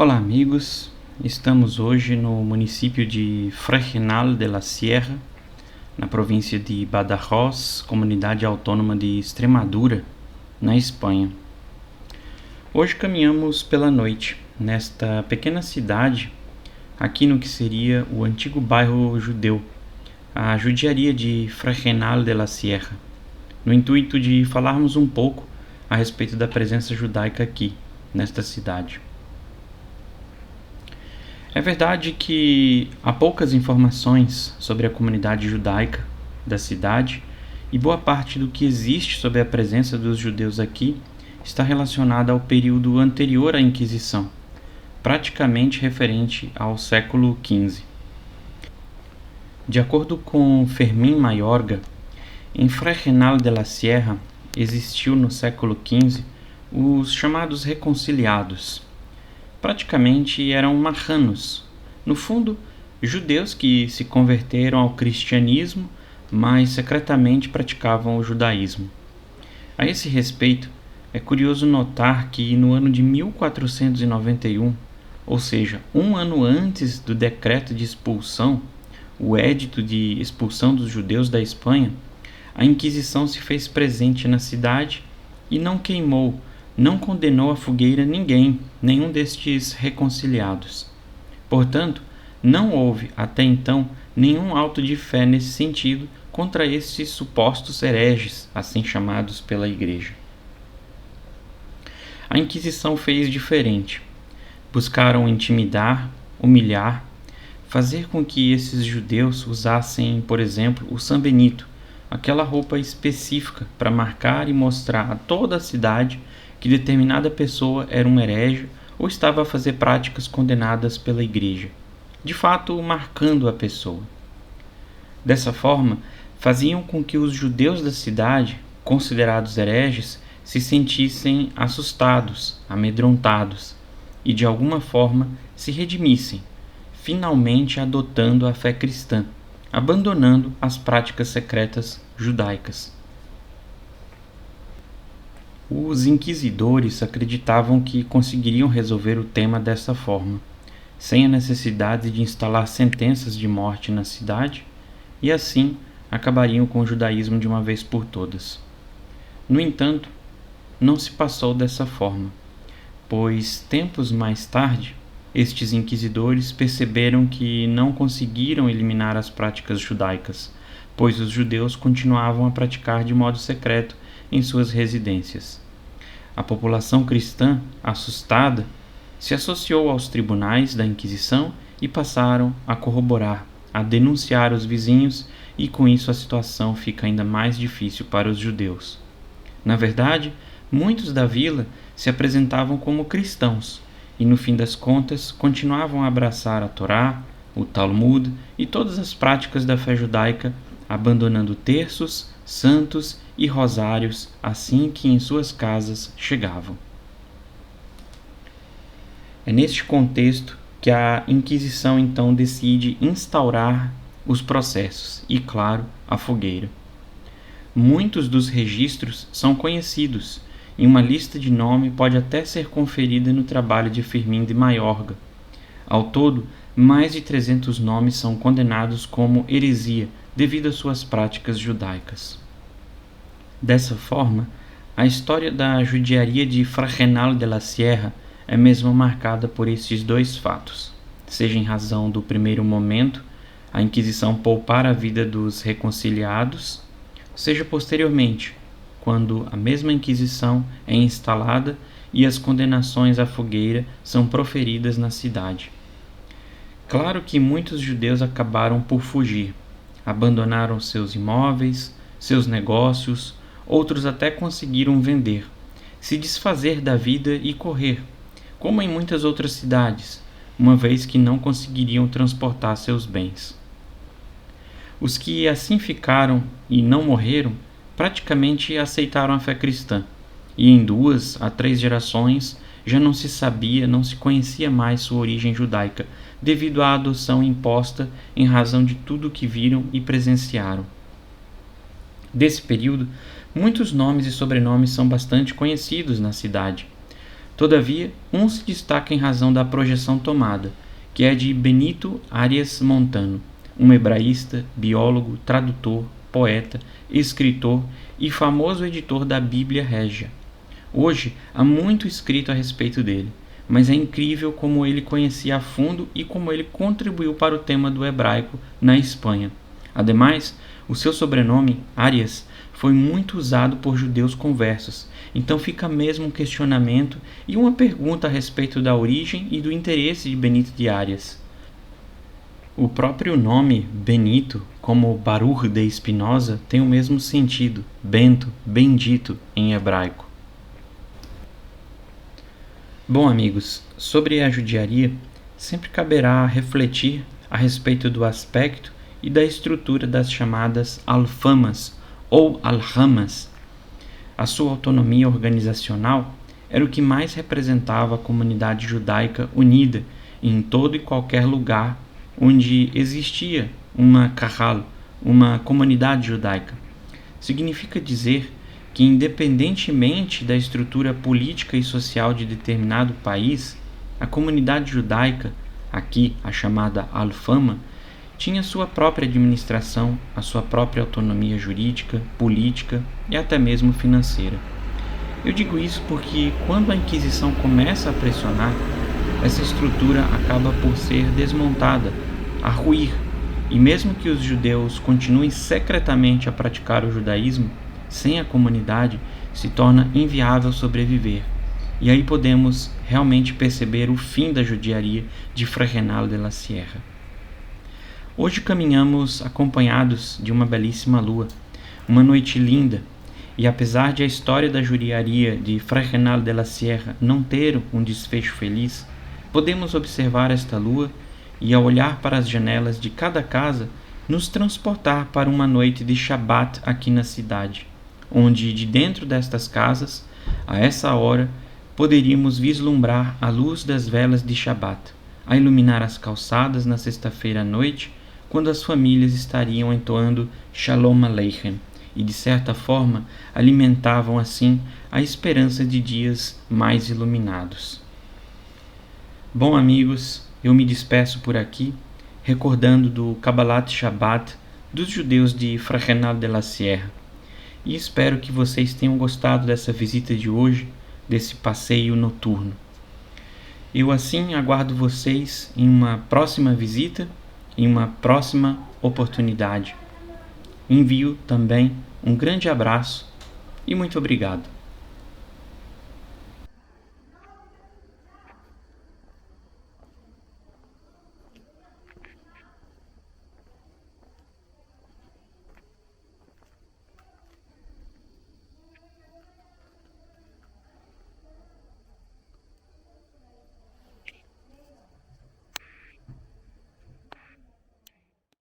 Olá, amigos. Estamos hoje no município de Fregenal de la Sierra, na província de Badajoz, comunidade autônoma de Extremadura, na Espanha. Hoje caminhamos pela noite nesta pequena cidade, aqui no que seria o antigo bairro judeu, a judiaria de Fregenal de la Sierra, no intuito de falarmos um pouco a respeito da presença judaica aqui, nesta cidade. É verdade que há poucas informações sobre a comunidade judaica da cidade e boa parte do que existe sobre a presença dos judeus aqui está relacionada ao período anterior à Inquisição, praticamente referente ao século XV. De acordo com Fermín Mayorga, em Fregenal de la Sierra existiu no século XV os chamados reconciliados. Praticamente eram marranos, no fundo, judeus que se converteram ao cristianismo, mas secretamente praticavam o judaísmo. A esse respeito, é curioso notar que no ano de 1491, ou seja, um ano antes do decreto de expulsão, o Édito de Expulsão dos Judeus da Espanha, a Inquisição se fez presente na cidade e não queimou, não condenou à fogueira nenhum destes reconciliados. Portanto, não houve, até então, nenhum auto de fé nesse sentido contra estes supostos hereges, assim chamados pela Igreja. A Inquisição fez diferente. Buscaram intimidar, humilhar, fazer com que esses judeus usassem, por exemplo, o San Benito, aquela roupa específica para marcar e mostrar a toda a cidade que determinada pessoa era um herege ou estava a fazer práticas condenadas pela Igreja, de fato marcando a pessoa. Dessa forma, faziam com que os judeus da cidade, considerados hereges, se sentissem assustados, amedrontados e de alguma forma se redimissem, finalmente adotando a fé cristã, abandonando as práticas secretas judaicas. Os inquisidores acreditavam que conseguiriam resolver o tema dessa forma, sem a necessidade de instalar sentenças de morte na cidade, e assim acabariam com o judaísmo de uma vez por todas. No entanto, não se passou dessa forma, pois tempos mais tarde, estes inquisidores perceberam que não conseguiram eliminar as práticas judaicas, pois os judeus continuavam a praticar de modo secreto em suas residências. A população cristã, assustada, se associou aos tribunais da Inquisição e passaram a corroborar, a denunciar os vizinhos, e com isso a situação fica ainda mais difícil para os judeus. Na verdade, muitos da vila se apresentavam como cristãos e, no fim das contas, continuavam a abraçar a Torá, o Talmud e todas as práticas da fé judaica, abandonando terços, santos e rosários assim que em suas casas chegavam. É neste contexto que a Inquisição então decide instaurar os processos e, claro, a fogueira. Muitos dos registros são conhecidos e uma lista de nome pode até ser conferida no trabalho de Fermín de Mayorga. Ao todo, mais de 300 nomes são condenados como heresia devido às suas práticas judaicas. Dessa forma, a história da judiaria de Fregenal de la Sierra é mesmo marcada por estes dois fatos, seja em razão do primeiro momento, a Inquisição poupar a vida dos reconciliados, seja posteriormente, quando a mesma Inquisição é instalada e as condenações à fogueira são proferidas na cidade. Claro que muitos judeus acabaram por fugir, abandonaram seus imóveis, seus negócios, outros até conseguiram vender, se desfazer da vida e correr, como em muitas outras cidades, uma vez que não conseguiriam transportar seus bens. Os que assim ficaram e não morreram, praticamente aceitaram a fé cristã, e em 2 a 3 gerações já não se sabia, não se conhecia mais sua origem judaica, devido à adoção imposta em razão de tudo o que viram e presenciaram. Desse período, muitos nomes e sobrenomes são bastante conhecidos na cidade. Todavia, um se destaca em razão da projeção tomada, que é de Benito Arias Montano, um hebraísta, biólogo, tradutor, poeta, escritor e famoso editor da Bíblia Régia. Hoje, há muito escrito a respeito dele, mas é incrível como ele conhecia a fundo e como ele contribuiu para o tema do hebraico na Espanha. Ademais, o seu sobrenome, Arias, foi muito usado por judeus conversos, então fica mesmo um questionamento e uma pergunta a respeito da origem e do interesse de Benito de Arias. O próprio nome Benito, como Baruch de Spinoza, tem o mesmo sentido, bento, bendito, em hebraico. Bom, amigos, sobre a judiaria, sempre caberá refletir a respeito do aspecto e da estrutura das chamadas alfamas ou alhamas. A sua autonomia organizacional era o que mais representava a comunidade judaica unida em todo e qualquer lugar onde existia uma kahal, uma comunidade judaica. Significa dizer que, independentemente da estrutura política e social de determinado país, a comunidade judaica, aqui a chamada alfama, tinha sua própria administração, a sua própria autonomia jurídica, política e até mesmo financeira. Eu digo isso porque, quando a Inquisição começa a pressionar, essa estrutura acaba por ser desmontada, a ruir, e mesmo que os judeus continuem secretamente a praticar o judaísmo, sem a comunidade se torna inviável sobreviver. E aí podemos realmente perceber o fim da judiaria de Fregenal de la Sierra. Hoje caminhamos acompanhados de uma belíssima lua, uma noite linda, e apesar de a história da judiaria de Fregenal de la Sierra não ter um desfecho feliz, podemos observar esta lua e, ao olhar para as janelas de cada casa, nos transportar para uma noite de Shabat aqui na cidade, onde de dentro destas casas, a essa hora, poderíamos vislumbrar a luz das velas de Shabat, a iluminar as calçadas na sexta-feira à noite, quando as famílias estariam entoando Shalom Aleichem e, de certa forma, alimentavam assim a esperança de dias mais iluminados. Bom, amigos, eu me despeço por aqui, recordando do Kabbalat Shabbat dos judeus de Fregenal de la Sierra. E espero que vocês tenham gostado dessa visita de hoje, desse passeio noturno. Eu assim aguardo vocês em uma próxima visita, em uma próxima oportunidade. Envio também um grande abraço e muito obrigado.